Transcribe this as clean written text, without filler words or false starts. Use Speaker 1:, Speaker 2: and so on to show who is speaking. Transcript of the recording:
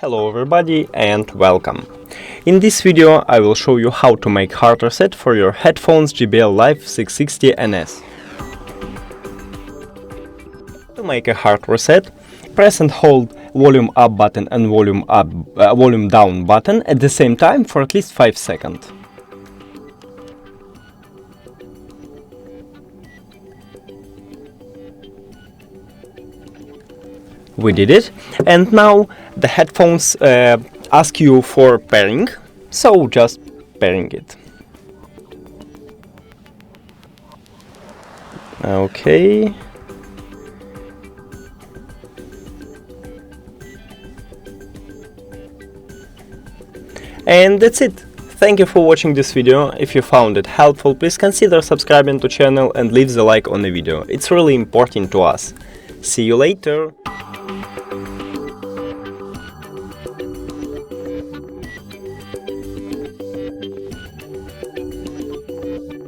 Speaker 1: Hello everybody and welcome. In this video I will show you how to make hard reset for your headphones JBL Live 660 NS. To make a hard reset, press and hold volume up button and volume down button at the same time for at least 5 seconds. We did it, and now the headphones ask you for pairing, so just pairing it. Okay. And that's it. Thank you for watching this video. If you found it helpful, please consider subscribing to channel and leave the like on the video. It's really important to us. See you later.